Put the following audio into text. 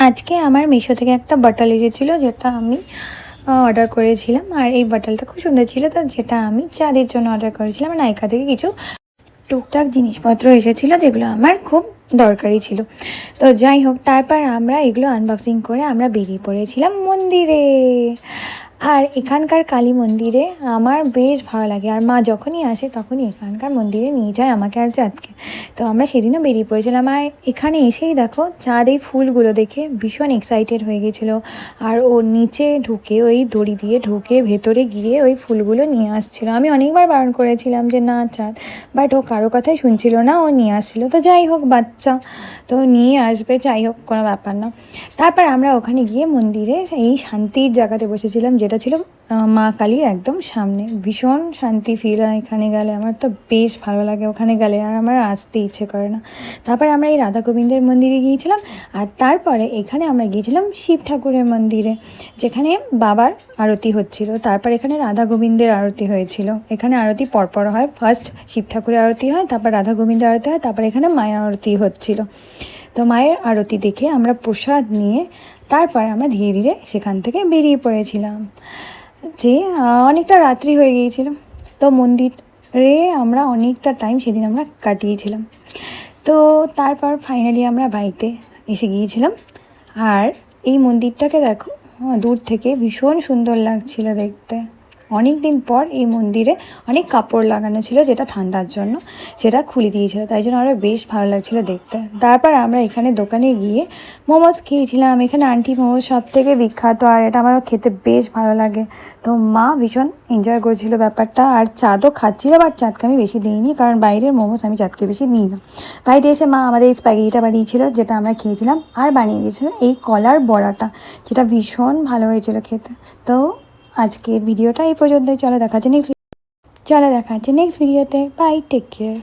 আজকে আমার মিশো থেকে একটা বাটল এসেছিলো, যেটা আমি অর্ডার করেছিলাম। আর এই বাটলটা খুব সুন্দর ছিল, তো যেটা আমি চাঁদের জন্য অর্ডার করেছিলাম। নাইকা থেকে কিছু টুকটাক জিনিসপত্র এসেছিলো যেগুলো আমার খুব দরকারি ছিল। তো যাই হোক, তারপর আমরা এগুলো আনবক্সিং করে আমরা বেরিয়ে পড়েছিলাম মন্দিরে। আর এখানকার কালী মন্দিরে আমার বেশ ভালো লাগে, আর মা যখনই আসে তখনই এখানকার মন্দিরে নিয়ে যায় আমাকে আর চাঁদকে। তো আমরা সেদিনও বেরিয়ে পড়েছিলাম। আর এখানে এসেই দেখো, চাঁদ এই ফুলগুলো দেখে ভীষণ এক্সাইটেড হয়ে গেছিলো। আর ওর নিচে ঢুকে, ওই দড়ি দিয়ে ঢুকে ভেতরে গিয়ে ওই ফুলগুলো নিয়ে আসছিলো। আমি অনেকবার বারণ করেছিলাম যে না চাঁদ, বাট ও কারো কথাই শুনছিল না, ও নিয়ে আসছিলো। তো যাই হোক, বাচ্চা তো নিয়ে আসবে, যাই হোক কোনো ব্যাপার না। তারপর আমরা ওখানে গিয়ে মন্দিরে এই শান্তির জায়গাতে বসেছিলাম, যেটা ছিল মা কালীর একদম সামনে। ভীষণ শান্তি ফিল হয় এখানে গেলে, আমার তো বেশ ভালো লাগে ওখানে গেলে, আর আমার আসতে ইচ্ছে করে না। তারপরে আমরা এই রাধা গোবিন্দের মন্দিরে গিয়েছিলাম। আর তারপরে এখানে আমরা গিয়েছিলাম শিব ঠাকুরের মন্দিরে, যেখানে বাবার আরতি হচ্ছিল। তারপর এখানে রাধা গোবিন্দের আরতি হয়েছিল। এখানে আরতি পরপর হয়, ফার্স্ট শিব ঠাকুরের আরতি হয়, তারপর রাধা গোবিন্দের আরতি হয়, তারপর এখানে মায়ের আরতি হচ্ছিল। তো মায়ের আরতি দেখে আমরা প্রসাদ নিয়ে তারপর আমরা ধীরে ধীরে সেখান থেকে বেরিয়ে পড়েছিলাম, যে অনেকটা রাত্রি হয়ে গিয়েছিল। তো মন্দিরে আমরা অনেকটা টাইম সেদিন আমরা কাটিয়েছিলাম। তো তারপর ফাইনালি আমরা বাড়িতে এসে গিয়েছিলাম। আর এই মন্দিরটাকে দেখো, দূর থেকে ভীষণ সুন্দর লাগছিল দেখতে। অনেক দিন পর এই মন্দিরে অনেক কাপড় লাগানো ছিল, যেটা ঠান্ডার জন্য সেটা খুলে দিয়েছিল, তাই জন্য আরও বেশ ভালো লাগছিলো দেখতে। তারপর আমরা এখানে দোকানে গিয়ে মোমোজ খেয়েছিলাম। এখানে আন্টি মোমোজ সব থেকে বিখ্যাত, আর এটা আমারও খেতে বেশ ভালো লাগে। তো মা ভীষণ এনজয় করছিল ব্যাপারটা, আর চাঁদও খাচ্ছিল। বাট চাঁদকে আমি বেশি দিইনি, কারণ বাইরের মোমোজ আমি চাঁদকে বেশি দিই না। বাড়িতে এসে মা আমাদের এই স্প্যাগেটিটা বানিয়েছিল, যেটা আমরা খেয়েছিলাম, আর বানিয়ে দিয়েছিল এই কলার বড়াটা, যেটা ভীষণ ভালো হয়েছিল খেতে। তো আজকের ভিডিওটা এই পর্যন্তই। চলো দেখা হচ্ছে নেক্সট ভিডিওতে। Bye, take care.